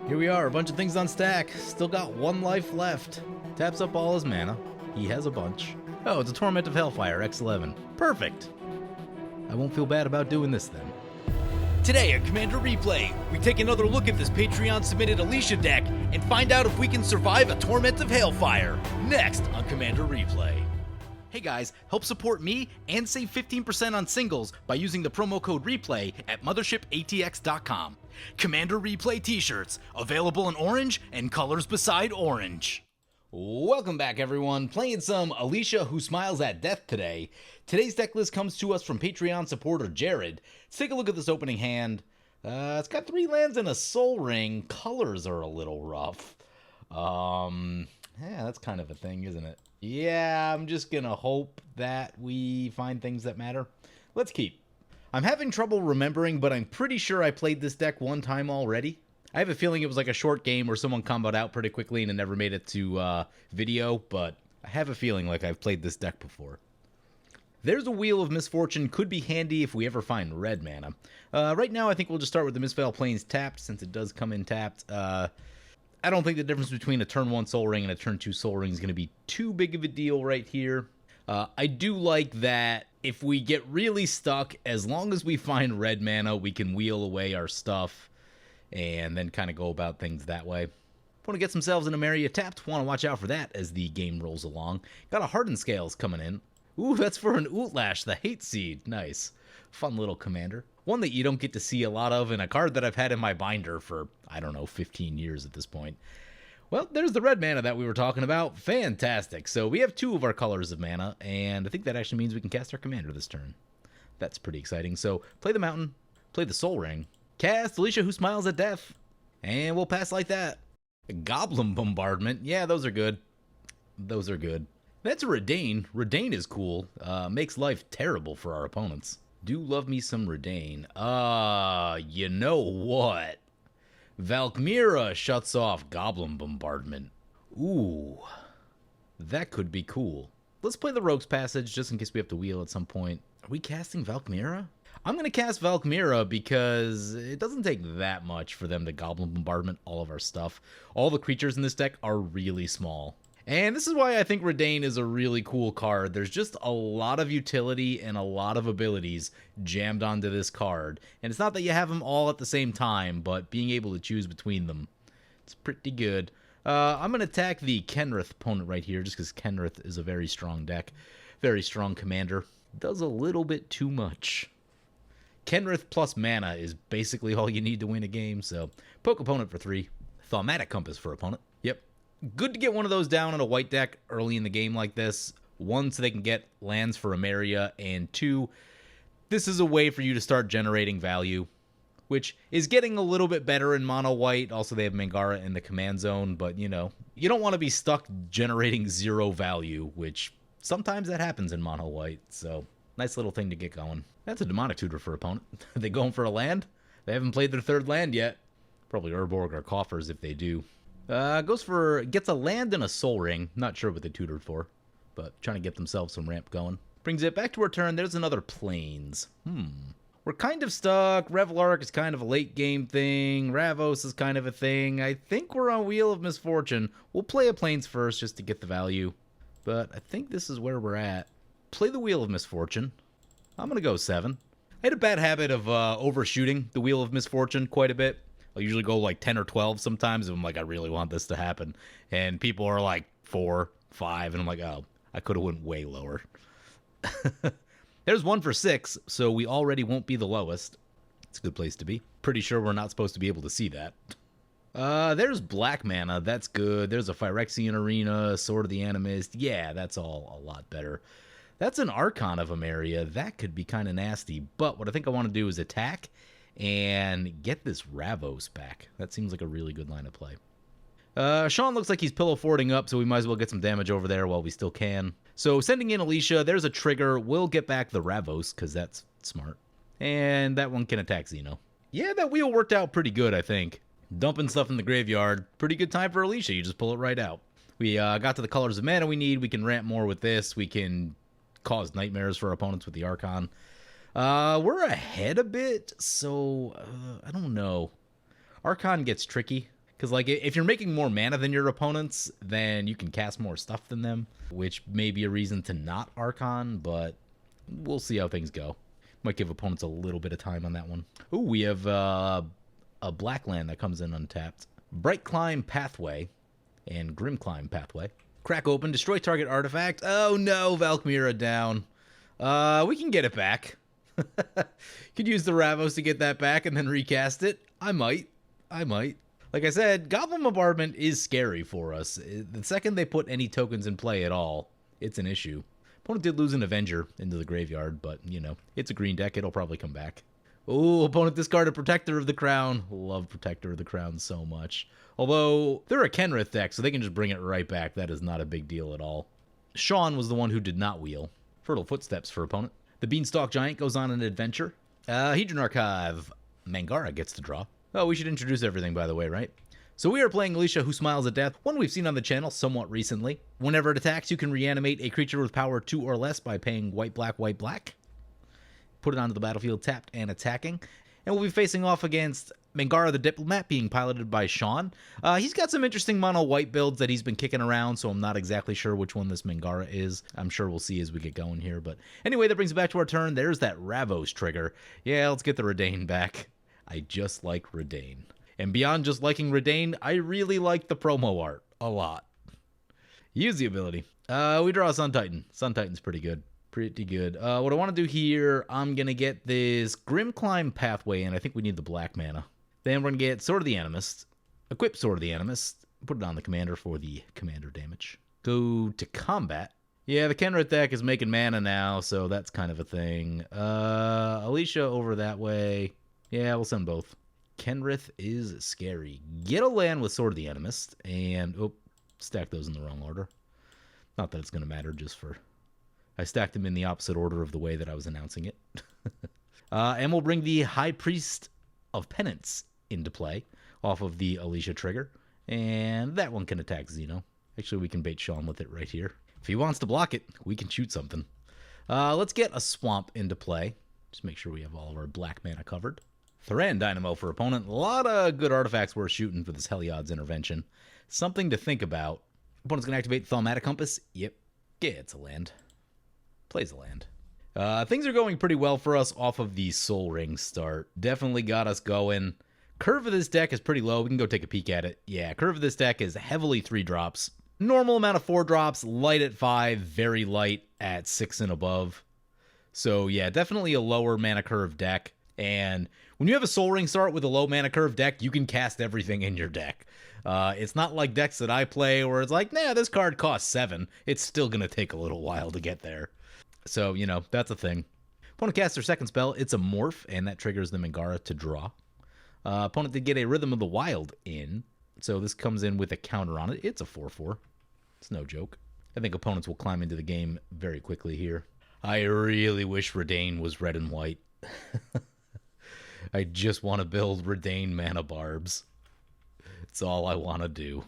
Here we are, a bunch of things on stack. Still got one life left. Taps up all his mana. He has a bunch. Oh, it's a Torment of Hailfire, X11. Perfect! I won't feel bad about doing this then. Today on Commander Replay, we take another look at this Patreon-submitted Alesha deck and find out if we can survive a Torment of Hailfire. Next on Commander Replay. Hey guys, help support me and save 15% on singles by using the promo code REPLAY at mothershipaTX.com. Commander Replay t-shirts, available in orange and colors beside orange. Welcome back everyone, playing some Alesha Who Smiles at Death today. Today's deck list comes to us from Patreon supporter Jared. Let's take a look at this opening hand. It's got 3 lands and a Soul Ring. Colors are a little rough. Yeah, that's kind of a thing, isn't it? Yeah, I'm just gonna hope that we find things that matter. Let's keep. I'm having trouble remembering, but I'm pretty sure I played this deck one time already. I have a feeling it was like a short game where someone comboed out pretty quickly and it never made it to video, but I have a feeling like I've played this deck before. There's a Wheel of Misfortune, could be handy if we ever find red mana. Right now I think we'll just start with the Misveiled Plains tapped, since it does come in tapped. I don't think the difference between a turn 1 Soul Ring and a turn 2 Soul Ring is going to be too big of a deal right here. I do like that if we get really stuck, as long as we find red mana, we can wheel away our stuff and then kind of go about things that way. Want to get themselves in a Maria tapped, want to watch out for that as the game rolls along. Got a Hardened Scales coming in. Ooh, that's for an Ulasht, the Hate Seed. Nice. Fun little commander. One that you don't get to see a lot of, and a card that I've had in my binder for, I don't know, 15 years at this point. Well, there's the red mana that we were talking about. Fantastic. So we have 2 of our colors of mana, and I think that actually means we can cast our commander this turn. That's pretty exciting. So play the Mountain, play the Soul Ring, cast Alesha Who Smiles at Death, and we'll pass like that. A Goblin Bombardment. Yeah, those are good. Those are good. That's a Redain. Redain is cool. Makes life terrible for our opponents. Do love me some Redain. You know what? Valkmira shuts off Goblin Bombardment. Ooh, that could be cool. Let's play the Rogue's Passage just in case we have to wheel at some point. Are we casting Valkmira? I'm going to cast Valkmira because it doesn't take that much for them to Goblin Bombardment all of our stuff. All the creatures in this deck are really small. And this is why I think Redain is a really cool card. There's just a lot of utility and a lot of abilities jammed onto this card. And it's not that you have them all at the same time, but being able to choose between them, it's pretty good. I'm going to attack the Kenrith opponent right here, just because Kenrith is a very strong deck. Very strong commander. Does a little bit too much. Kenrith plus mana is basically all you need to win a game, so poke opponent for 3. Thaumatic Compass for opponent. Yep. Good to get one of those down in a white deck early in the game like this. 1, so they can get lands for Emeria, and 2, this is a way for you to start generating value, which is getting a little bit better in mono white. Also, they have Mangara in the command zone, but you know, you don't want to be stuck generating 0 value, which sometimes that happens in mono white, so nice little thing to get going. That's a Demonic Tutor for opponent. Are they going for a land? They haven't played their 3rd land yet. Probably Urborg or Coffers if they do. Gets a land and a Soul Ring. Not sure what they tutored for, but trying to get themselves some ramp going. Brings it back to our turn. There's another Plains. We're kind of stuck. Revelark is kind of a late game thing. Ravos is kind of a thing. I think we're on Wheel of Misfortune. We'll play a Plains first just to get the value, but I think this is where we're at. Play the Wheel of Misfortune. I'm going to go 7. I had a bad habit of overshooting the Wheel of Misfortune quite a bit. I'll usually go like 10 or 12 sometimes, and I'm like, I really want this to happen. And people are like 4, 5, and I'm like, oh, I could have went way lower. There's 1 for 6, so we already won't be the lowest. It's a good place to be. Pretty sure we're not supposed to be able to see that. There's black mana. That's good. There's a Phyrexian Arena, Sword of the Animist. Yeah, that's all a lot better. That's an Archon of Emeria. That could be kind of nasty. But what I think I want to do is attack and get this Ravos back. That seems like a really good line of play. Sean looks like he's pillow forting up, so we might as well get some damage over there while we still can. So sending in Alesha, there's a trigger. We'll get back the Ravos, because that's smart. And that one can attack Xeno. Yeah, that wheel worked out pretty good, I think. Dumping stuff in the graveyard. Pretty good time for Alesha. You just pull it right out. We got to the colors of mana we need. We can ramp more with this. We can cause nightmares for our opponents with the Archon. We're ahead a bit, so I don't know. Archon gets tricky, Because, like, if you're making more mana than your opponents, then you can cast more stuff than them, which may be a reason to not Archon, but we'll see how things go. Might give opponents a little bit of time on that one. Ooh, we have a black land that comes in untapped. Bright Climb Pathway and Grim Climb Pathway. Crack open, destroy target artifact. Oh no, Valkmira down. We can get it back. Could use the Ravos to get that back and then recast it. I might. Like I said, Goblin Bombardment is scary for us. The second they put any tokens in play at all, it's an issue. Opponent did lose an Avenger into the graveyard, but, you know, it's a green deck. It'll probably come back. Oh, opponent discarded Protector of the Crown. Love Protector of the Crown so much. Although, they're a Kenrith deck, so they can just bring it right back. That is not a big deal at all. Sean was the one who did not wheel. Fertile Footsteps for opponent. The Beanstalk Giant goes on an adventure. Hedron Archive. Mangara gets to draw. Oh, we should introduce everything, by the way, right? So we are playing Alesha, Who Smiles at Death, one we've seen on the channel somewhat recently. Whenever it attacks, you can reanimate a creature with power 2 or less by paying white, black, white, black. Put it onto the battlefield tapped and attacking. And we'll be facing off against Mangara the Diplomat, being piloted by Sean. He's got some interesting mono white builds that he's been kicking around, so I'm not exactly sure which one this Mangara is. I'm sure we'll see as we get going here. But anyway, that brings it back to our turn. There's that Ravos trigger. Yeah, let's get the Redain back. I just like Redain. And beyond just liking Redain, I really like the promo art a lot. Use the ability. We draw a Sun Titan. Sun Titan's pretty good. Pretty good. What I want to do here, I'm going to get this Grim Climb Pathway, and I think we need the black mana. Then we're going to get Sword of the Animist. Equip Sword of the Animist. Put it on the commander for the commander damage. Go to combat. Yeah, the Kenrith deck is making mana now, so that's kind of a thing. Alesha over that way. Yeah, we'll send both. Kenrith is scary. Get a land with Sword of the Animist, and, oh, stack those in the wrong order. Not that it's going to matter, just for... I stacked them in the opposite order of the way that I was announcing it. And we'll bring the High Priest of Penance into play off of the Alesha trigger, and that one can attack Xeno. Actually, we can bait Sean with it right here. If he wants to block it, we can shoot something. Let's get a Swamp into play. Just make sure we have all of our black mana covered. Thoran Dynamo for opponent. A lot of good artifacts worth shooting for this Heliod's intervention. Something to think about. Opponent's going to activate Thaumatic Compass. Yep. Gets a land. Plays a land. Things are going pretty well for us off of the Soul Ring start. Definitely got us going. Curve of this deck is pretty low. We can go take a peek at it. Yeah, curve of this deck is heavily 3 drops. Normal amount of 4 drops. Light at 5. Very light at 6 and above. So yeah, definitely a lower mana curve deck. And when you have a Soul Ring start with a low mana curve deck, you can cast everything in your deck. It's not like decks that I play where it's like, nah, this card costs 7. It's still going to take a little while to get there. So, you know, that's a thing. Opponent casts their second spell. It's a Morph, and that triggers the Mangara to draw. Opponent did get a Rhythm of the Wild in, so this comes in with a counter on it. It's a 4/4. It's no joke. I think opponents will climb into the game very quickly here. I really wish Redain was red and white. I just want to build Redain Mana Barbs. It's all I want to do.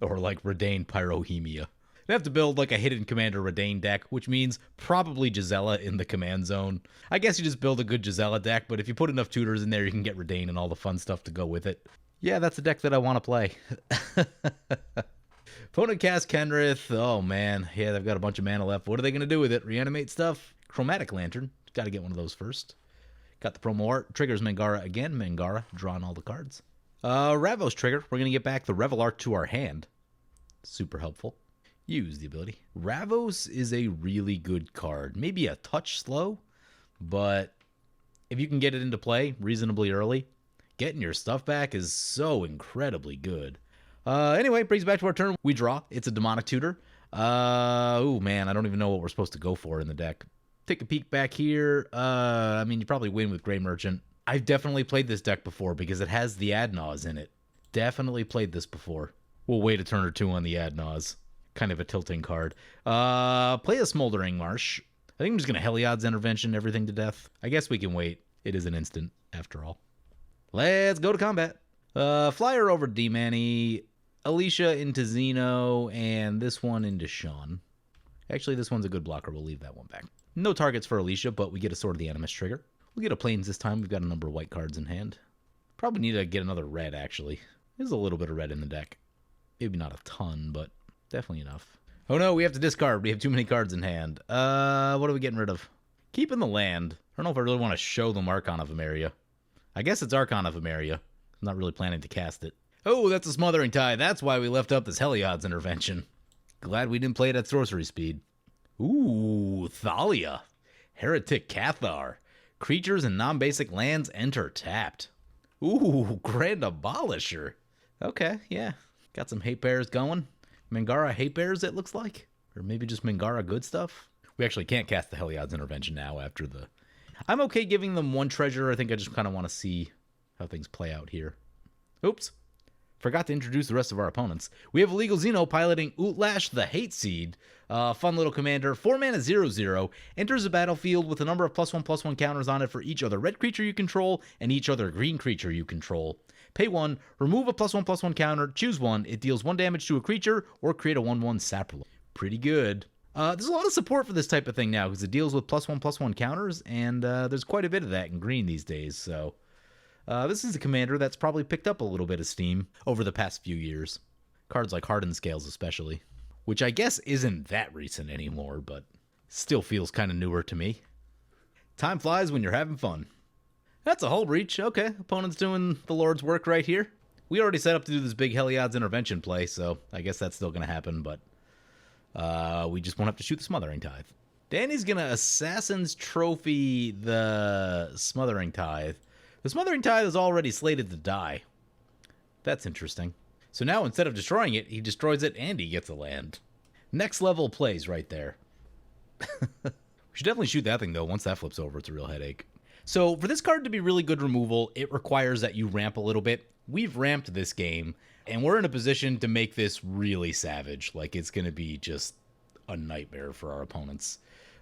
Or like Redain Pyrohemia. I have to build like a hidden commander Redain deck, which means probably Gisela in the command zone. I guess you just build a good Gisela deck, but if you put enough tutors in there, you can get Redain and all the fun stuff to go with it. Yeah, that's a deck that I want to play. Opponent cast Kenrith. Oh man, yeah, they've got a bunch of mana left. What are they going to do with it? Reanimate stuff? Chromatic Lantern. Got to get one of those first. Got the promo art. Triggers Mangara again. Mangara, drawing all the cards. Ravos trigger. We're going to get back the Revel Art to our hand. Super helpful. Use the ability. Ravos is a really good card. Maybe a touch slow, but if you can get it into play reasonably early, getting your stuff back is so incredibly good. Anyway, brings back to our turn. We draw. It's a Demonic Tutor. Oh man, I don't even know what we're supposed to go for in the deck. Take a peek back here. I mean, you probably win with Grey Merchant. I've definitely played this deck before because it has the Adnaz in it. Definitely played this before. We'll wait a turn or two on the Adnaz. Kind of a tilting card. Play a Smoldering Marsh. I think I'm just going to Heliod's Intervention everything to death. I guess we can wait. It is an instant, after all. Let's go to combat. Flyer over D-Manny. Alesha into Xeno. And this one into Sean. Actually, this one's a good blocker. We'll leave that one back. No targets for Alesha, but we get a Sword of the Animist trigger. We'll get a Plains this time. We've got a number of white cards in hand. Probably need to get another red, actually. There's a little bit of red in the deck. Maybe not a ton, but definitely enough. Oh no, we have to discard. We have too many cards in hand. What are we getting rid of? Keeping the land. I don't know if I really want to show them Archon of Emeria. I guess it's Archon of Emeria. I'm not really planning to cast it. Oh, that's a Smothering Tide. That's why we left up this Heliod's Intervention. Glad we didn't play it at sorcery speed. Ooh, Thalia. Heretic Cathar. Creatures and non-basic lands enter tapped. Ooh, Grand Abolisher. Okay, yeah. Got some hate bears going. Mangara hate bears, it looks like. Or maybe just Mangara good stuff. We actually can't cast the Heliod's Intervention now after the... I'm okay giving them one treasure. I think I just kind of want to see how things play out here. Oops. Forgot to introduce the rest of our opponents. We have Illegal Xeno piloting Ulasht the Hate Seed. Fun little commander. 4 mana 0/0. Enters the battlefield with a number of +1/+1 counters on it for each other red creature you control and each other green creature you control. Pay 1, remove a +1/+1 counter, choose 1. It deals 1 damage to a creature or create a 1/1 sapperlot. Pretty good. There's a lot of support for this type of thing now because it deals with +1/+1 counters, and there's quite a bit of that in green these days, so... this is a commander that's probably picked up a little bit of steam over the past few years. Cards like Hardened Scales especially. Which I guess isn't that recent anymore, but still feels kind of newer to me. Time flies when you're having fun. That's a Hull Breach. Okay, opponent's doing the Lord's work right here. We already set up to do this big Heliod's Intervention play, so I guess that's still going to happen, but we just won't have to shoot the Smothering Tithe. Danny's going to Assassin's Trophy the Smothering Tithe. The Smothering Tithe is already slated to die. That's interesting. So now instead of destroying it, he destroys it and he gets a land. Next level plays right there. We should definitely shoot that thing though. Once that flips over, it's a real headache. So for this card to be really good removal, it requires that you ramp a little bit. We've ramped this game and we're in a position to make this really savage. Like it's going to be just a nightmare for our opponents.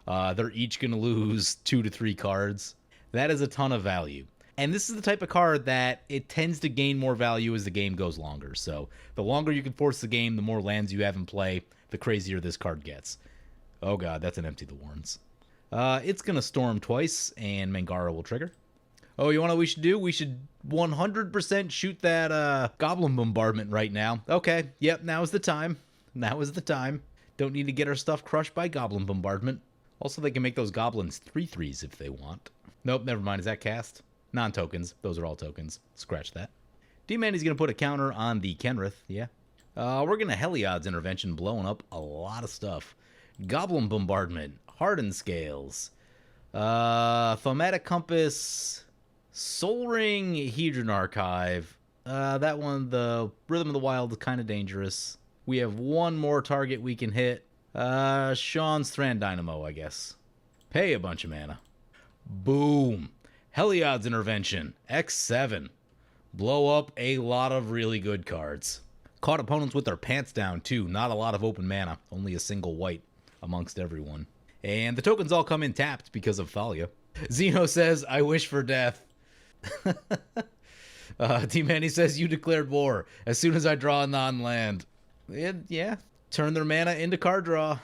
They're each going to lose 2 to 3 cards. That is a ton of value. And this is the type of card that it tends to gain more value as the game goes longer. So the longer you can force the game, the more lands you have in play, the crazier this card gets. Oh god, that's an Empty the Warrens. It's going to Storm twice, and Mangara will trigger. Oh, you want to know what we should do? We should 100% shoot that Goblin Bombardment right now. Okay, yep, now is the time. Now is the time. Don't need to get our stuff crushed by Goblin Bombardment. Also, they can make those goblins 3/3s if they want. Nope, never mind. Is that cast? Non-tokens. Those are all tokens. Scratch that. D-Manny's going to put a counter on the Kenrith. Yeah. We're going to Heliod's Intervention, blowing up a lot of stuff. Goblin Bombardment. Hardened Scales. Thaumatic Compass. Soul Ring. Hedron Archive. That one, the Rhythm of the Wild, is kind of dangerous. We have one more target we can hit. Sean's Thran Dynamo, I guess. Pay a bunch of mana. Boom. Heliod's Intervention, X7. Blow up a lot of really good cards. Caught opponents with their pants down, too. Not a lot of open mana. Only a single white amongst everyone. And the tokens all come in tapped because of Thalia. Xeno says, I wish for death. T-Manny says, you declared war as soon as I draw a non-land. Yeah. Turn their mana into card draw.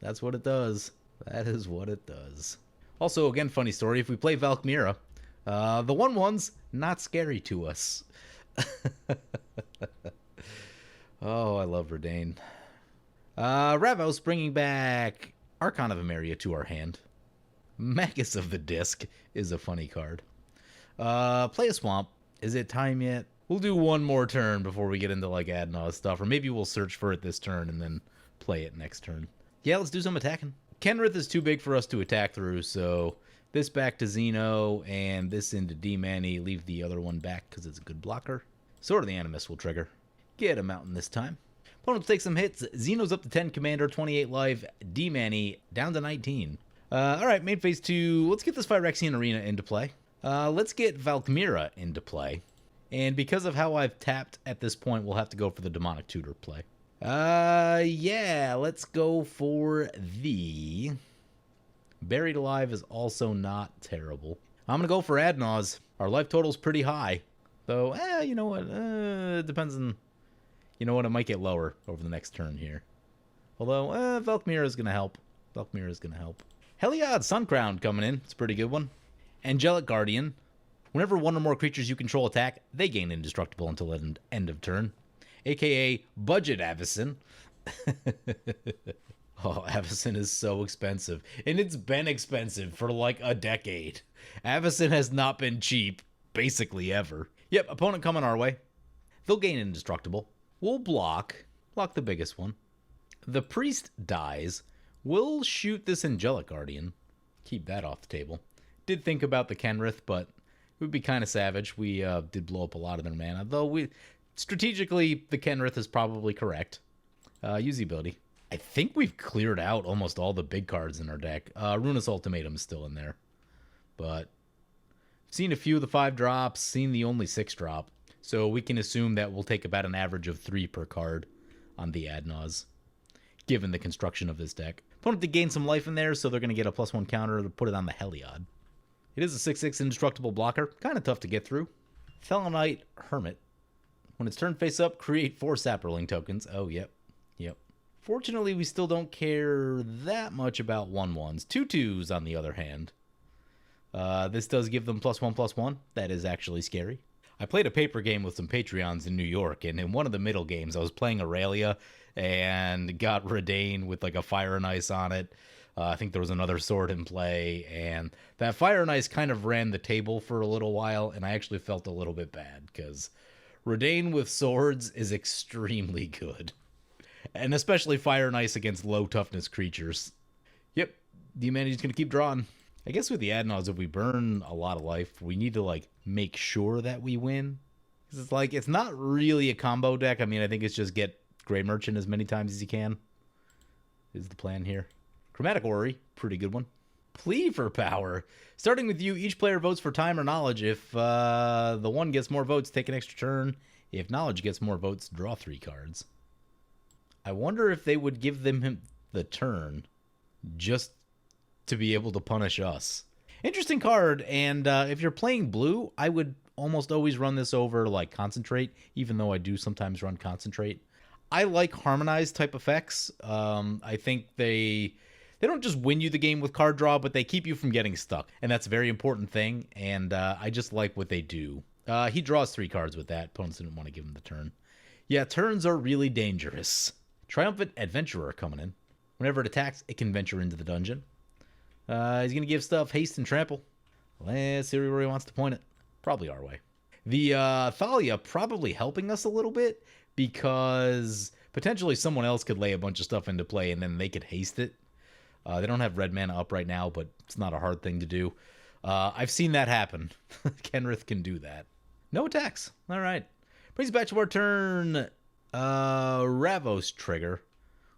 That's what it does. That is what it does. Also, again, funny story, if we play Valkmira, the 1/1's not scary to us. Oh, I love Verdane. Ravos bringing back Archon of Emeria to our hand. Magus of the Disc is a funny card. Play a Swamp. Is it time yet? We'll do one more turn before we get into like Adnaz stuff, or maybe we'll search for it this turn and then play it next turn. Yeah, let's do some attacking. Kenrith is too big for us to attack through, so this back to Xeno and this into D-Manny. Leave the other one back because it's a good blocker. Sword of the Animus will trigger. Get a mountain this time. Opponents take some hits. Xeno's up to 10 commander, 28 life. D-Manny down to 19. Alright, main phase 2. Let's get this Phyrexian Arena into play. Let's get Valkmira into play. And because of how I've tapped at this point, we'll have to go for the Demonic Tutor play. Yeah, let's go for the... Buried Alive is also not terrible. I'm going to go for Adnaz. Our life total's pretty high. Though, you know what? It depends on... You know what? It might get lower over the next turn here. Although, Valkmira is going to help. Valkmira is going to help. Heliod Suncrown coming in. It's a pretty good one. Angelic Guardian. Whenever one or more creatures you control attack, they gain indestructible until end of turn. AKA Budget Avacyn. Oh, Avacyn is so expensive. And it's been expensive for like a decade. Avacyn has not been cheap, basically ever. Yep, opponent coming our way. They'll gain indestructible. We'll block the biggest one. The priest dies. We'll shoot this Angelic Guardian. Keep that off the table. Did think about the Kenrith, but it would be kind of savage. We did blow up a lot of their mana, though strategically, the Kenrith is probably correct. Use the ability. I think we've cleared out almost all the big cards in our deck. Ruinous Ultimatum is still in there. But seen a few of the 5-drops, seen the only 6-drop. So we can assume that we'll take about an average of 3 per card on the Adnaz, given the construction of this deck. Opponent to gain some life in there, so they're going to get a +1 counter to put it on the Heliod. It is a 6/6 indestructible blocker. Kind of tough to get through. Felonite Hermit. When it's turn face up, create 4 Saproling tokens. Oh, yep. Fortunately, we still don't care that much about 1/1s. 2/2s, on the other hand. This does give them +1/+1. That is actually scary. I played a paper game with some Patreons in New York, and in one of the middle games, I was playing Aurelia and got Redain with like a Fire and Ice on it. I think there was another sword in play, and that Fire and Ice kind of ran the table for a little while, and I actually felt a little bit bad, because Redain with swords is extremely good. And especially Fire and Ice against low toughness creatures. Yep, the humanity's going to keep drawing. I guess with the Adnaz, if we burn a lot of life, we need to like make sure that we win. Because it's like, it's not really a combo deck. I mean, I think it's just get Grey Merchant as many times as you can is the plan here. Chromatic Orrery, pretty good one. Plea for power. Starting with you, each player votes for time or knowledge. If the one gets more votes, take an extra turn. If knowledge gets more votes, draw 3 cards. I wonder if they would give them the turn just to be able to punish us. Interesting card, and if you're playing blue, I would almost always run this over like Concentrate, even though I do sometimes run Concentrate. I like Harmonized type effects. I think they don't just win you the game with card draw, but they keep you from getting stuck, and that's a very important thing, and I just like what they do. He draws 3 cards with that. Opponents didn't want to give him the turn. Yeah, turns are really dangerous. Triumphant Adventurer coming in. Whenever it attacks, it can venture into the dungeon. He's going to give stuff haste and trample. Let's see where he wants to point it. Probably our way. The Thalia probably helping us a little bit because potentially someone else could lay a bunch of stuff into play and then they could haste it. They don't have red mana up right now, but it's not a hard thing to do. I've seen that happen. Kenrith can do that. No attacks. All right. Brings us back to our turn. Ravos trigger.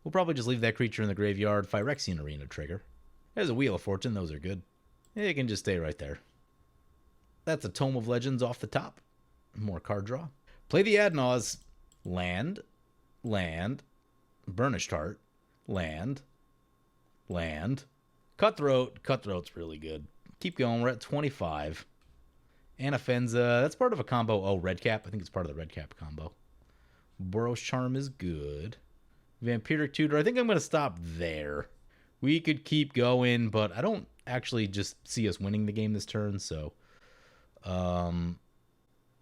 We'll probably just leave that creature in the graveyard. Phyrexian Arena trigger. There's a Wheel of Fortune. Those are good. It can just stay right there. That's a Tome of Legends off the top. More card draw. Play the Adnaz. Land. Burnished Heart. Land. Cutthroat. Cutthroat's really good. Keep going. We're at 25. Anafenza. That's part of a combo. Oh, Red Cap. I think it's part of the Red Cap combo. Boros Charm is good. Vampiric Tutor. I think I'm going to stop there. We could keep going, but I don't actually just see us winning the game this turn, so...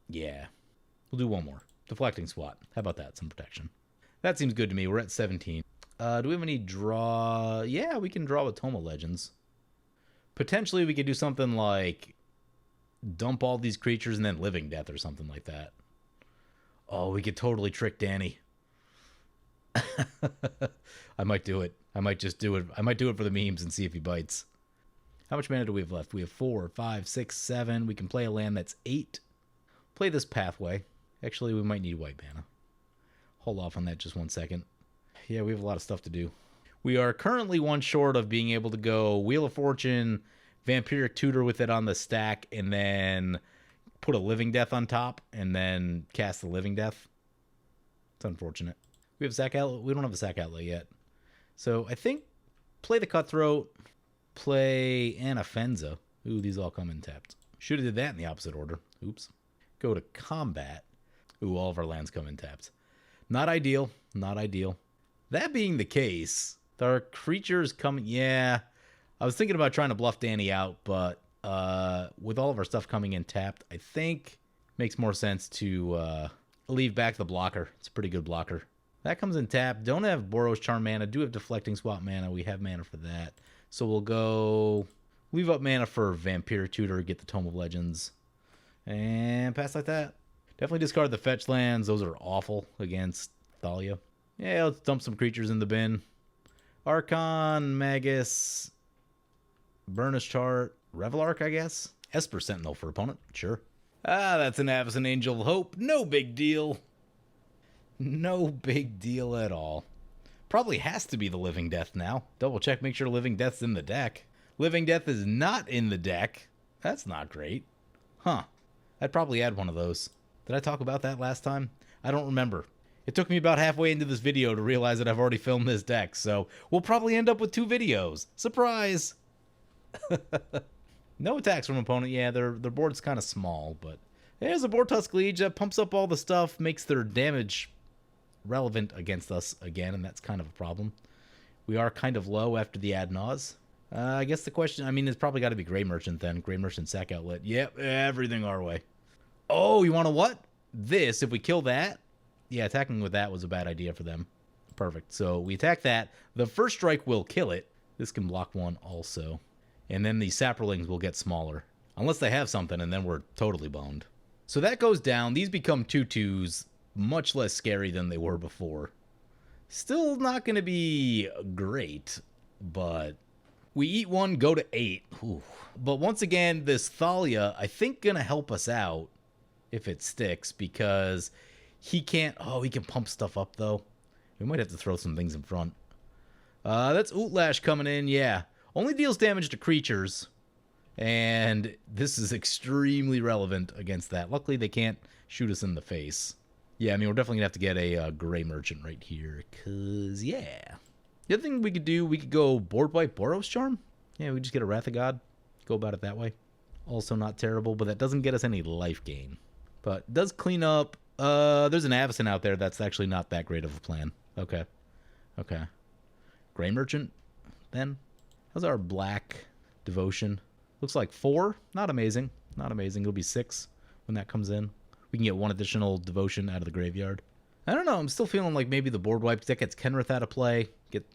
yeah. We'll do one more. Deflecting Swat. How about that? Some protection. That seems good to me. We're at 17. Do we have any draw? Yeah, we can draw with Tome of Legends. Potentially we could do something like dump all these creatures and then Living Death or something like that. Oh, we could totally trick Danny. I might do it. I might just do it. I might do it for the memes and see if he bites. How much mana do we have left? We have 4, 5, 6, 7. We can play a land that's 8. Play this Pathway. Actually, we might need white mana. Hold off on that just 1 second. Yeah, we have a lot of stuff to do. We are currently one short of being able to go Wheel of Fortune, Vampiric Tutor with it on the stack, and then put a Living Death on top, and then cast the Living Death. It's unfortunate. We have sack outlet. We don't have a sack outlet yet. So I think play the Cutthroat, play Anafenza. Ooh, these all come in tapped. Should have did that in the opposite order. Oops. Go to combat. Ooh, all of our lands come in tapped. Not ideal. Not ideal. That being the case, our creatures coming... Yeah, I was thinking about trying to bluff Danny out, but with all of our stuff coming in tapped, I think makes more sense to leave back the blocker. It's a pretty good blocker. That comes in tapped. Don't have Boros Charm mana. Do have Deflecting Swap mana. We have mana for that. So we'll go leave up mana for Vampire Tutor, get the Tome of Legends, and pass like that. Definitely discard the fetch lands. Those are awful against Thalia. Yeah, let's dump some creatures in the bin. Archon, Magus, Burnish Chart, Revelark, I guess. Esper Sentinel for opponent. Sure. That's an Avacyn Angel of Hope. No big deal. No big deal at all. Probably has to be the Living Death now. Double check, make sure Living Death's in the deck. Living Death is not in the deck. That's not great. Huh. I'd probably add one of those. Did I talk about that last time? I don't remember. It took me about halfway into this video to realize that I've already filmed this deck, so we'll probably end up with 2 videos. Surprise! No attacks from opponent. Yeah, their board's kind of small, but there's a Vortusk Liege that pumps up all the stuff, makes their damage relevant against us again, and that's kind of a problem. We are kind of low after the ad nause. I guess the question, I mean, it's probably got to be Grey Merchant then. Grey Merchant Sack Outlet. Yep, everything our way. Oh, you want to what? This, if we kill that? Yeah, attacking with that was a bad idea for them. Perfect. So we attack that. The first strike will kill it. This can block one also. And then the Saprolings will get smaller. Unless they have something, and then we're totally boned. So that goes down. These become 2/2s. Much less scary than they were before. Still not going to be great, but we eat one, go to 8. Ooh. But once again, this Thalia, I think, going to help us out if it sticks, because he can't... Oh, he can pump stuff up, though. We might have to throw some things in front. That's Ulasht coming in, yeah. Only deals damage to creatures, and this is extremely relevant against that. Luckily, they can't shoot us in the face. Yeah, I mean, we're definitely going to have to get a Grey Merchant right here, because, yeah. The other thing we could do, we could go board wipe Boros Charm. Yeah, we just get a Wrath of God. Go about it that way. Also not terrible, but that doesn't get us any life gain. But it does clean up. There's an Avacyn out there that's actually not that great of a plan. Okay. Okay. Grey Merchant, then. How's our black devotion? Looks like 4. Not amazing. Not amazing. It'll be 6 when that comes in. We can get 1 additional devotion out of the graveyard. I don't know. I'm still feeling like maybe the board wipe that gets Kenrith out of play.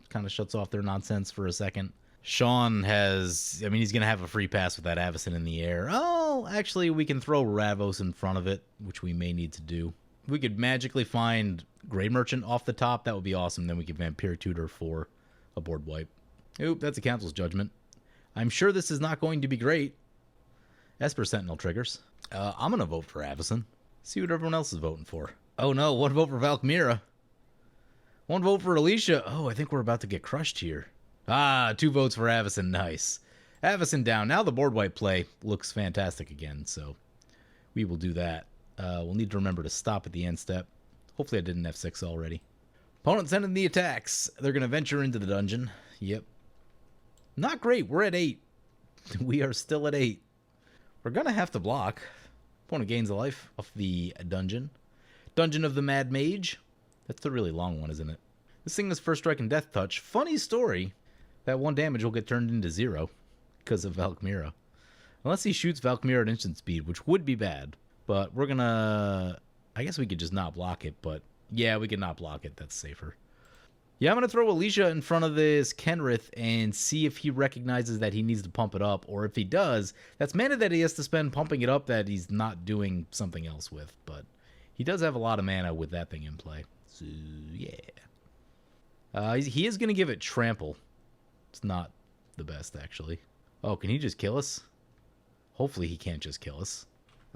Kind of shuts off their nonsense for a second. Sean has... I mean, he's going to have a free pass with that Avacyn in the air. Oh, actually, we can throw Ravos in front of it, which we may need to do. If we could magically find Grey Merchant off the top, that would be awesome. Then we could Vampire Tutor for a board wipe. Oop, that's a Council's Judgment. I'm sure this is not going to be great. Esper Sentinel triggers. I'm going to vote for Avacyn. See what everyone else is voting for. Oh no, 1 vote for Valkmira. 1 vote for Alesha. Oh, I think we're about to get crushed here. 2 votes for Avacyn. Nice. Avacyn down. Now the board wipe play looks fantastic again, so we will do that. We'll need to remember to stop at the end step. Hopefully I didn't F6 already. Opponent sending the attacks. They're going to venture into the dungeon. Yep. Not great. We're at 8. We are still at 8. We're going to have to block. Opponent gains a life off the dungeon. Dungeon of the Mad Mage. That's the really long one, isn't it? This thing is first strike and death touch. Funny story. That 1 damage will get turned into 0 because of Valkmira. Unless he shoots Valkmira at instant speed, which would be bad. But we're going to... I guess we could just not block it, but... Yeah, we can not block it. That's safer. Yeah, I'm going to throw Alesha in front of this Kenrith and see if he recognizes that he needs to pump it up. Or if he does, that's mana that he has to spend pumping it up that he's not doing something else with. But he does have a lot of mana with that thing in play. So, yeah. He is going to give it Trample. It's not the best, actually. Oh, can he just kill us? Hopefully he can't just kill us.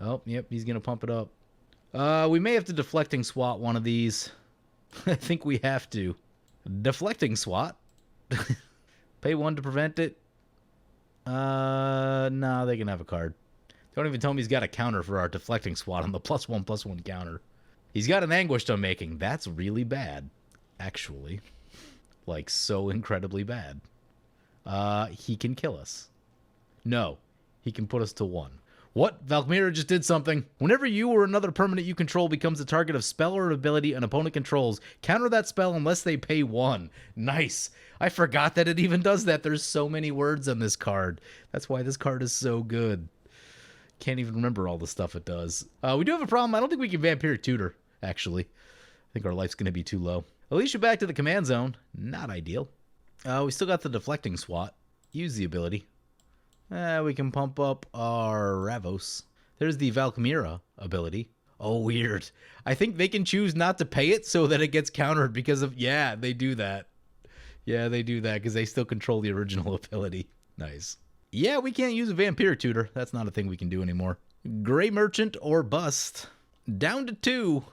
Oh, yep, he's going to pump it up. We may have to Deflecting Swat one of these. I think we have to. Deflecting Swat. Pay 1 to prevent it. No, they can have a card. Don't even tell me he's got a counter for our Deflecting Swat on the +1/+1 counter. He's got an Anguished Unmaking. That's really bad, actually. Like, so incredibly bad. He can kill us. No, he can put us to 1. What? Valkyria just did something. Whenever you or another permanent you control becomes the target of spell or ability an opponent controls, counter that spell unless they pay 1. Nice. I forgot that it even does that. There's so many words on this card. That's why this card is so good. Can't even remember all the stuff it does. We do have a problem. I don't think we can Vampiric Tutor, actually. I think our life's going to be too low. Alesha back to the command zone. Not ideal. We still got the deflecting swat. Use the ability. We can pump up our Ravos. There's the Valkyria ability. Oh, weird. I think they can choose not to pay it so that it gets countered because of... Yeah, they do that. Yeah, they do that because they still control the original ability. Nice. Yeah, we can't use a Vampiric Tutor. That's not a thing we can do anymore. Gray Merchant or Bust. Down to 2.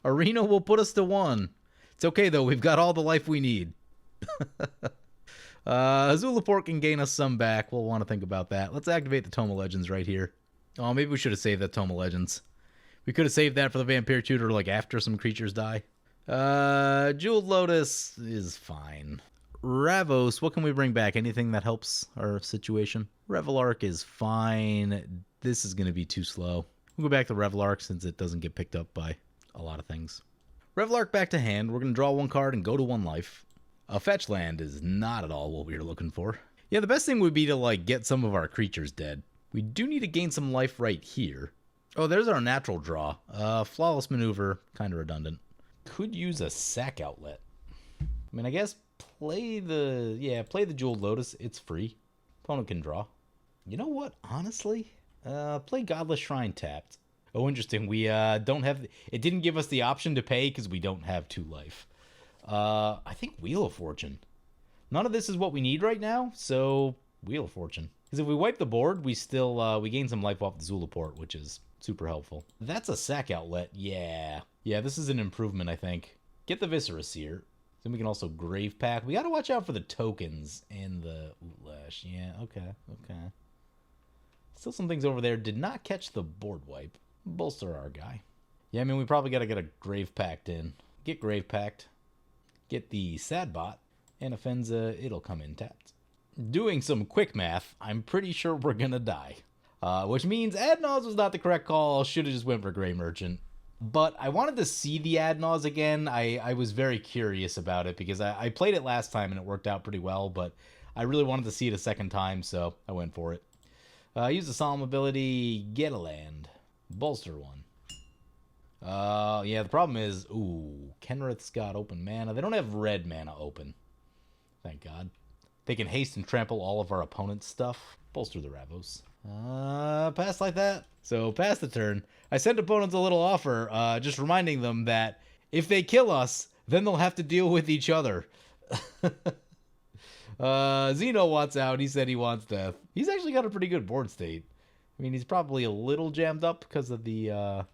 Arena will put us to 1. It's okay, though. We've got all the life we need. Zulaport can gain us some back. We'll want to think about that. Let's activate the Tome of Legends right here. Oh, maybe we should have saved that Tome of Legends. We could have saved that for the Vampiric Tutor, like, after some creatures die. Jeweled Lotus is fine. Ravos, what can we bring back? Anything that helps our situation? Revelark is fine. This is going to be too slow. We'll go back to Revelark since it doesn't get picked up by a lot of things. Revelark back to hand. We're going to draw 1 card and go to 1 life. A fetch land is not at all what we were looking for. Yeah, the best thing would be to, like, get some of our creatures dead. We do need to gain some life right here. Oh, there's our natural draw. Flawless Maneuver, kind of redundant. Could use a sack outlet. I mean, I guess play the Jeweled Lotus. It's free. Opponent can draw. You know what? Honestly, play Godless Shrine tapped. Oh, interesting. We don't have... It didn't give us the option to pay because we don't have 2 life. I think Wheel of Fortune. None of this is what we need right now, so Wheel of Fortune. Because if we wipe the board, we still we gain some life off the Zulaport, which is super helpful. That's a sack outlet. Yeah. Yeah, this is an improvement, I think. Get the Viscera Seer. Then we can also Grave Pack. We got to watch out for the tokens and the Ulasht. Yeah, okay. Still some things over there. Did not catch the board wipe. Bolster our guy. Yeah, I mean, we probably got to get a Grave Packed in. Get Grave Packed. Get the Sadbot, and Offenza, it'll come in tapped. Doing some quick math, I'm pretty sure we're gonna die. Which means Adnaz was not the correct call. Should have just went for Gray Merchant. But I wanted to see the Adnaz again. I was very curious about it because I played it last time and it worked out pretty well, but I really wanted to see it a second time, so I went for it. Use the Solemn ability, get a land. Bolster 1. Yeah, the problem is, Kenrith's got open mana. They don't have red mana open. Thank God. They can haste and trample all of our opponent's stuff. Bolster the Ravos. Pass like that. So, pass the turn. I sent opponents a little offer, just reminding them that if they kill us, then they'll have to deal with each other. Xeno wants out. He said he wants death. He's actually got a pretty good board state. I mean, he's probably a little jammed up because of the,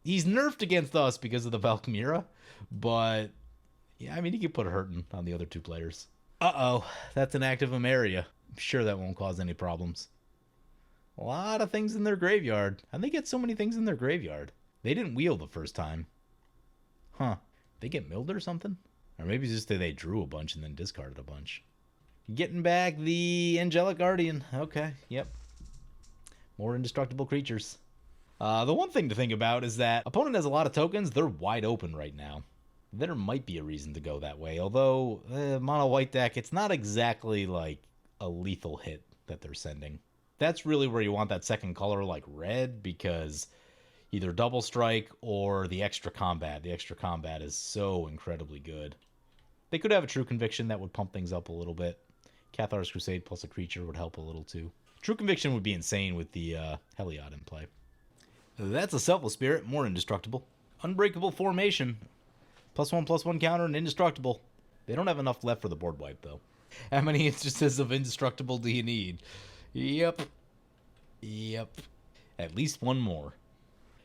He's nerfed against us because of the Valkyria, but yeah, I mean, he could put a hurting on the other 2 players. Uh-oh, that's an active Emeria. I'm sure that won't cause any problems. A lot of things in their graveyard. How'd they get so many things in their graveyard? They didn't wheel the first time. Huh. They get milled or something? Or maybe it's just that they drew a bunch and then discarded a bunch. Getting back the Angelic Guardian. Okay, yep. More indestructible creatures. The one thing to think about is that opponent has a lot of tokens. They're wide open right now. There might be a reason to go that way. Although, mono white deck, it's not exactly like a lethal hit that they're sending. That's really where you want that second color like red, because either double strike or the extra combat. The extra combat is so incredibly good. They could have a True Conviction that would pump things up a little bit. Cathar's Crusade plus a creature would help a little too. True Conviction would be insane with the Heliod in play. That's a Selfless Spirit, more indestructible. Unbreakable Formation. +1/+1 counter and indestructible. They don't have enough left for the board wipe, though. How many instances of indestructible do you need? Yep. At least 1 more.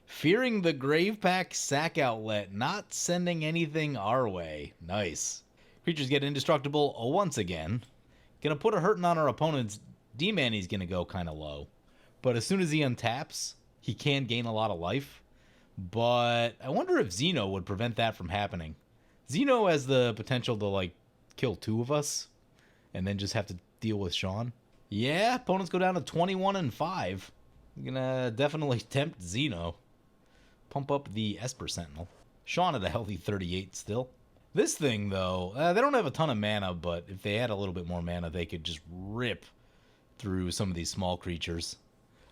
Fearing the Grave Pack sack outlet, not sending anything our way. Nice. Creatures get indestructible once again. Gonna put a hurting on our opponent's D-Man. He's gonna go kind of low. But as soon as he untaps, he can gain a lot of life. But I wonder if Xeno would prevent that from happening. Xeno has the potential to, like, kill 2 of us and then just have to deal with Sean. Yeah, opponents go down to 21-5. Gonna definitely tempt Xeno. Pump up the Esper Sentinel. Sean at a healthy 38 still. This thing, though, they don't have a ton of mana, but if they had a little bit more mana, they could just rip through some of these small creatures.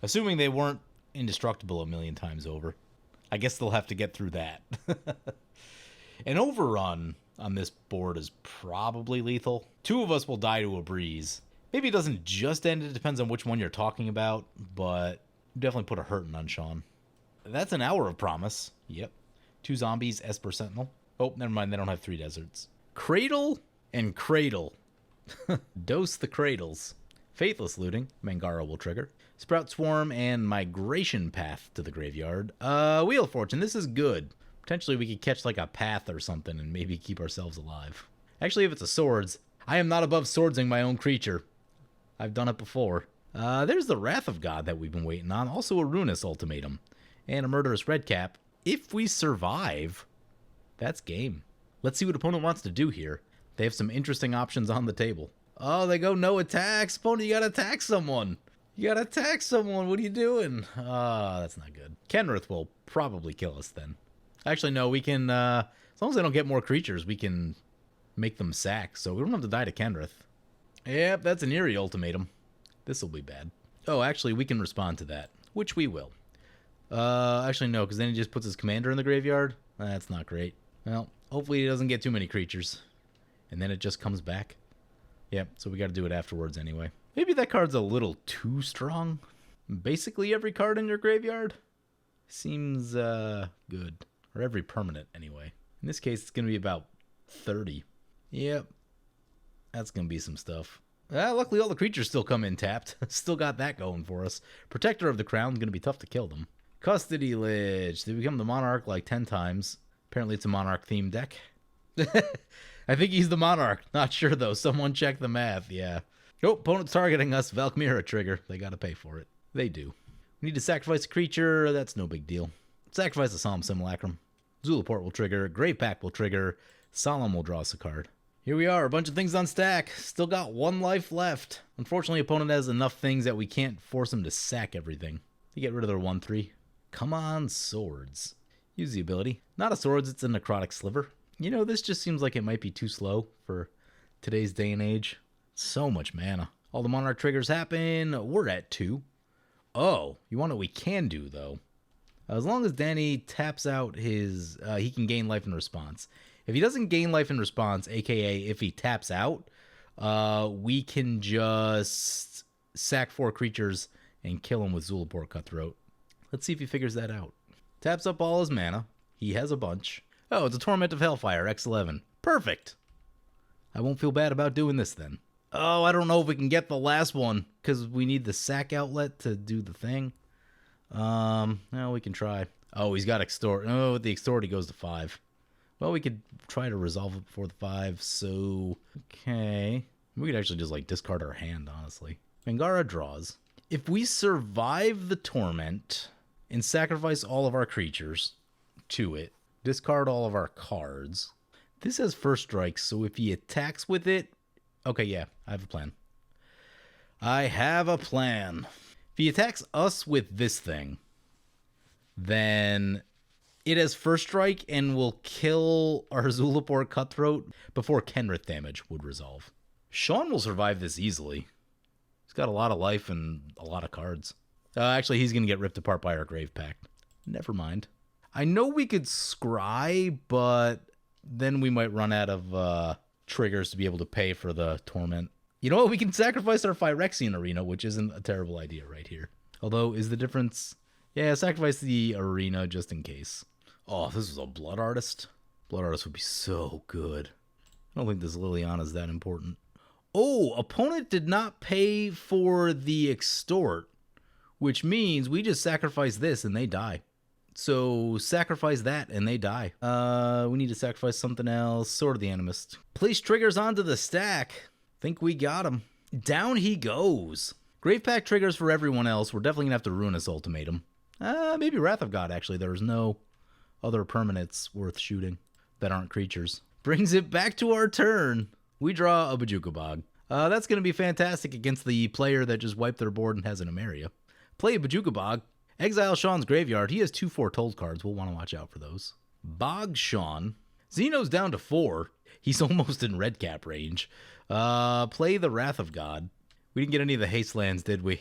Assuming they weren't indestructible a million times over. I guess they'll have to get through that. An overrun on this board is probably lethal. 2 of us will die to a breeze. Maybe it doesn't just end, it depends on which one you're talking about, but definitely put a hurting on Sean. That's an Hour of Promise. Yep. 2 zombies, Esper Sentinel. Oh, never mind, they don't have 3 deserts. Cradle and Cradle. Dose the Cradles. Faithless Looting, Mangara will trigger. Sprout Swarm and Migration Path to the graveyard. Wheel of Fortune, this is good. Potentially we could catch like a path or something and maybe keep ourselves alive. Actually, if it's a swords, I am not above swordsing my own creature. I've done it before. There's the Wrath of God that we've been waiting on. Also a Ruinous Ultimatum. And a Murderous Redcap. If we survive, that's game. Let's see what opponent wants to do here. They have some interesting options on the table. Oh, they go no attacks. Opponent, you gotta attack someone. You gotta attack someone. What are you doing? That's not good. Kenrith will probably kill us then. Actually, no, we can, as long as they don't get more creatures, we can make them sack. So we don't have to die to Kenrith. Yep, that's an Eerie Ultimatum. This will be bad. Oh, actually, we can respond to that, which we will. Actually, no, because then he just puts his commander in the graveyard. That's not great. Well, hopefully he doesn't get too many creatures. And then it just comes back. Yep, so we got to do it afterwards anyway. Maybe that card's a little too strong. Basically every card in your graveyard seems good. Or every permanent, anyway. In this case, it's going to be about 30. Yep. That's going to be some stuff. Luckily, all the creatures still come in tapped. Still got that going for us. Protector of the Crown is going to be tough to kill them. Custody Lich. They become the Monarch like 10 times. Apparently, it's a Monarch-themed deck. I think he's the Monarch. Not sure, though. Someone check the math. Yeah. Oh, opponent's targeting us. Valkyria trigger. They got to pay for it. They do. We need to sacrifice a creature. That's no big deal. Sacrifice a Solemn Simulacrum. Zulaport will trigger. Grave Pact will trigger. Solemn will draw us a card. Here we are. A bunch of things on stack. Still got 1 life left. Unfortunately, opponent has enough things that we can't force him to sack everything. They get rid of their 1/3. Come on, swords. Use the ability. Not a swords, it's a Necrotic Sliver. You know, this just seems like it might be too slow for today's day and age. So much mana. All the Monarch triggers happen. We're at 2. Oh, you want what we can do, though? As long as Danny taps out his... he can gain life in response. If he doesn't gain life in response, a.k.a. if he taps out, we can just sack 4 creatures and kill him with Zulaport Cutthroat. Let's see if he figures that out. Taps up all his mana. He has a bunch. Oh, it's a Torment of Hailfire, X11. Perfect. I won't feel bad about doing this then. Oh, I don't know if we can get the last one, because we need the sack outlet to do the thing. No, we can try. Oh, he's got Extort. Oh, with the Extort, he goes to 5. Well, we could try to resolve it before the 5, so... Okay. We could actually just, like, discard our hand, honestly. Mangara draws. If we survive the Torment and sacrifice all of our creatures to it, discard all of our cards... This has first strike, so if he attacks with it... Okay, yeah, I have a plan. I have a plan. If he attacks us with this thing, then it has first strike and will kill our Zulaport Cutthroat before Kenrith damage would resolve. Sean will survive this easily. He's got a lot of life and a lot of cards. Actually, he's going to get ripped apart by our Grave Pact. Never mind. I know we could scry, but then we might run out of triggers to be able to pay for the Torment. You know what? We can sacrifice our Phyrexian Arena, which isn't a terrible idea right here. Although, is the difference... Yeah, sacrifice the Arena just in case. Oh, this is a Blood Artist. Blood Artist would be so good. I don't think this Liliana is that important. Oh, opponent did not pay for the Extort, which means we just sacrifice this and they die. So sacrifice that and they die. We need to sacrifice something else. Sword of the Animist. Place triggers onto the stack. Think we got him. Down he goes. Grave Pact triggers for everyone else. We're definitely going to have to Ruinous Ultimatum. Maybe Wrath of God, actually. There's no other permanents worth shooting that aren't creatures. Brings it back to our turn. We draw a Bojuka Bog. That's going to be fantastic against the player that just wiped their board and has an Emeria. Play a Bajuka Bog. Exile Sean's Graveyard. He has 2 Foretold cards. We'll want to watch out for those. Bog Sean. Xeno's down to 4. He's almost in red cap range. Play the Wrath of God. We didn't get any of the haste lands, did we?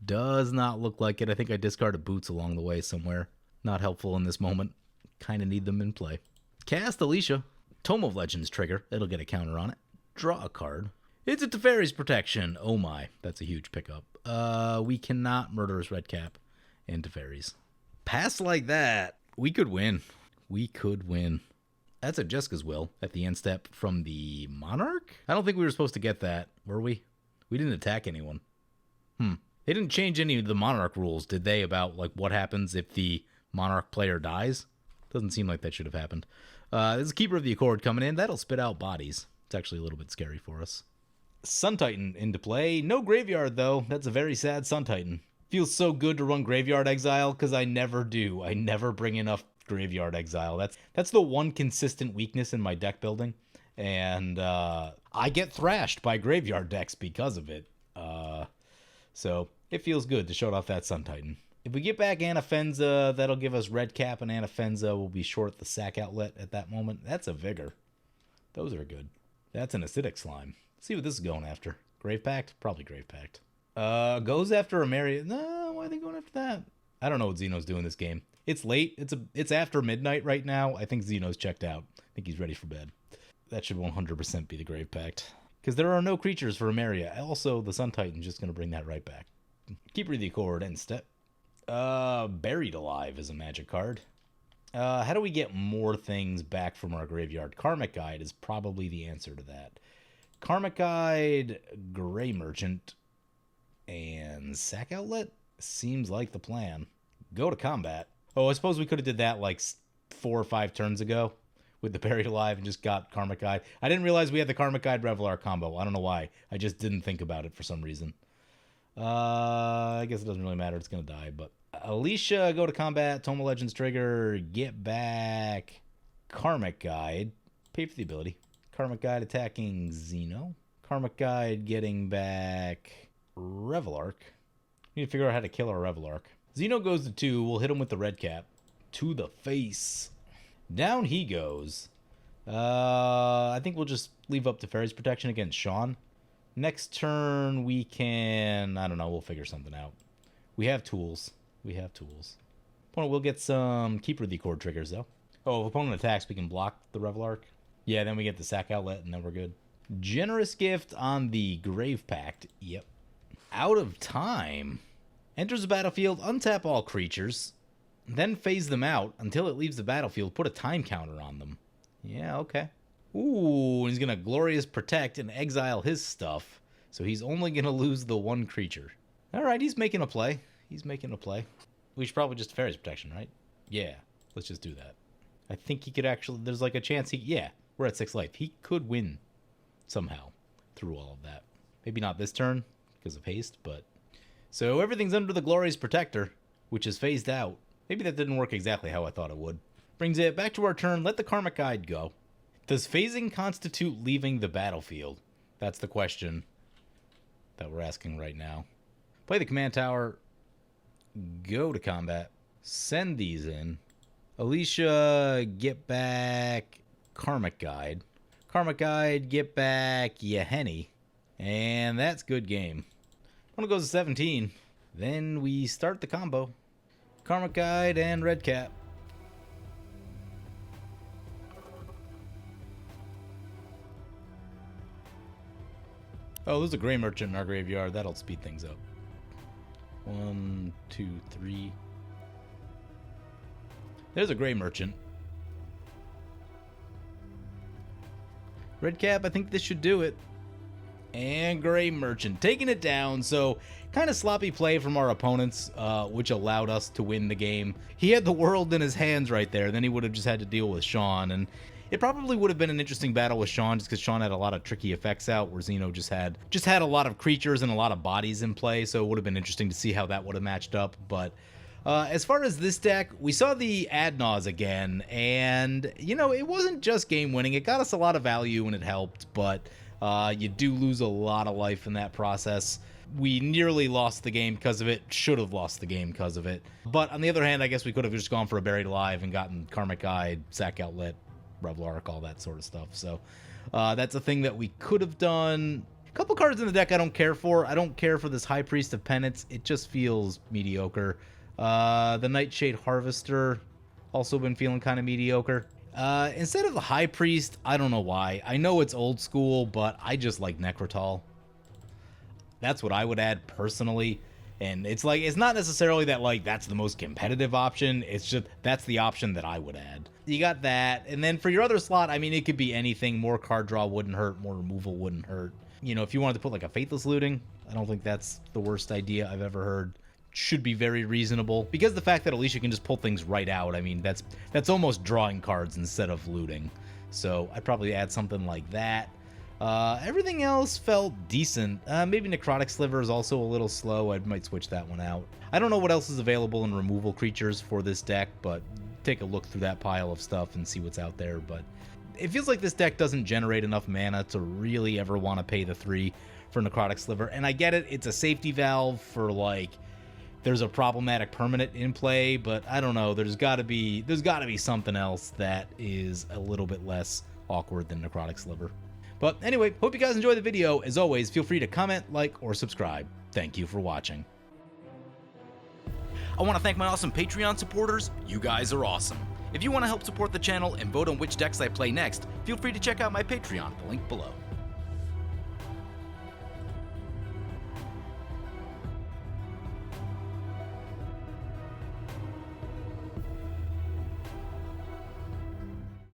Does not look like it. I think I discarded Boots along the way somewhere. Not helpful in this moment. Kind of need them in play. Cast Alesha. Tome of Legends trigger. It'll get a counter on it. Draw a card. It's a Teferi's Protection. Oh my. That's a huge pickup. We cannot Murderous Red Cap and Teferi's. Pass like that. We could win. We could win. That's a Jessica's Will at the end step from the Monarch? I don't think we were supposed to get that, were we? We didn't attack anyone. They didn't change any of the Monarch rules, did they, about like what happens if the Monarch player dies? Doesn't seem like that should have happened. There's a Keeper of the Accord coming in. That'll spit out bodies. It's actually a little bit scary for us. Sun Titan into play. No graveyard, though. That's a very sad Sun Titan. Feels so good to run Graveyard Exile, because I never do. I never bring enough Graveyard Exile. That's the one consistent weakness in my deck building. And I get thrashed by Graveyard decks because of it. So it feels good to show off that Sun Titan. If we get back Anafenza, that'll give us red cap, and Anafenza will be short the sack outlet at that moment. That's a Vigor. Those are good. That's an Acidic Slime. Let's see what this is going after. Grave Pact? Probably Grave Pact. Goes after Amaria. No, why are they going after that? I don't know what Xeno's doing this game. It's late. It's after midnight right now. I think Xeno's checked out. I think he's ready for bed. That should 100% be the Grave Pact. Because there are no creatures for Amaria. Also, the Sun Titan's just going to bring that right back. Keeper of the Accord, end step. Buried Alive is a magic card. How do we get more things back from our graveyard? Karmic Guide is probably the answer to that. Karmic Guide, Gray Merchant, and Sack Outlet seems like the plan. Go to combat. Oh, I suppose we could have did that like 4 or 5 turns ago with the Buried Alive and just got Karmic Guide. I didn't realize we had the Karmic Guide Revelar combo. I don't know why. I just didn't think about it for some reason. I guess it doesn't really matter. It's going to die, but Alesha, go to combat. Tome of Legends trigger. Get back. Karmic Guide. Pay for the ability. Karmic Guide attacking Xeno. Karmic Guide getting back Revelark. We need to figure out how to kill our Revelark. Xeno goes to 2. We'll hit him with the red cap. To the face. Down he goes. I think we'll just leave up Teferi's Protection against Sean. Next turn, we can... I don't know. We'll figure something out. We have tools. Opponent will get some Keeper of the Accord triggers, though. Oh, if opponent attacks, we can block the Revelark. Yeah, then we get the Sack Outlet, and then we're good. Generous Gift on the Grave Pact. Yep. Out of time. Enters the battlefield, untap all creatures, then phase them out until it leaves the battlefield. Put a time counter on them. Yeah, okay. Ooh, he's going to Glorious Protect and exile his stuff. So he's only going to lose the 1 creature. All right, he's making a play. We should probably just Teferi's Protection, right? Yeah, let's just do that. I think he could actually... There's like a chance he... Yeah, we're at 6 life. He could win somehow through all of that. Maybe not this turn because of haste, but... So everything's under the Glorious Protector, which is phased out. Maybe that didn't work exactly how I thought it would. Brings it back to our turn. Let the Karmic Guide go. Does phasing constitute leaving the battlefield? That's the question that we're asking right now. Play the command tower. Go to combat. Send these in. Alesha, get back Karmic Guide. Karmic Guide, get back Yahenni. And that's good game. One goes to 17. Then we start the combo. Karmic Guide and red cap. Oh, there's a Gray Merchant in our graveyard. That'll speed things up. 1, 2, 3. There's a Gray Merchant. Red cap, I think this should do it. And Gray Merchant taking it down. So kind of sloppy play from our opponents, which allowed us to win the game. He had the world in his hands right there. Then he would have just had to deal with Sean. And it probably would have been an interesting battle with Sean just because Sean had a lot of tricky effects out where Xeno just had a lot of creatures and a lot of bodies in play. So it would have been interesting to see how that would have matched up. But as far as this deck, we saw the ad nause again. And, you know, it wasn't just game winning. It got us a lot of value and it helped. But you do lose a lot of life in that process. We nearly lost the game because of it, should have lost the game because of it. But on the other hand, I guess we could have just gone for a Buried Alive and gotten Karmic Guide, Sack Outlet, Revelark, all that sort of stuff. So that's a thing that we could have done. A couple cards in the deck I don't care for. I don't care for this High Priest of Penance. It just feels mediocre. The Nightshade Harvester, also been feeling kind of mediocre. Instead of the High Priest, I don't know why. I know it's old school, but I just like Necrotal. That's what I would add personally. And it's like, it's not necessarily that like that's the most competitive option. It's just that's the option that I would add. You got that. And then for your other slot, I mean, it could be anything. More card draw wouldn't hurt. More removal wouldn't hurt. You know, if you wanted to put like a Faithless Looting, I don't think that's the worst idea I've ever heard. Should be very reasonable. Because the fact that Alesha can just pull things right out, I mean, that's almost drawing cards instead of looting. So I'd probably add something like that. Everything else felt decent. Maybe Necrotic Sliver is also a little slow. I might switch that one out. I don't know what else is available in removal creatures for this deck, but take a look through that pile of stuff and see what's out there. But it feels like this deck doesn't generate enough mana to really ever want to pay the 3 for Necrotic Sliver. And I get it, it's a safety valve for like, there's a problematic permanent in play, but I don't know, there's gotta be something else that is a little bit less awkward than Necrotic Sliver. But anyway, hope you guys enjoyed the video. As always, feel free to comment, like, or subscribe. Thank you for watching. I want to thank my awesome Patreon supporters. You guys are awesome. If you want to help support the channel and vote on which decks I play next, feel free to check out my Patreon, the link below.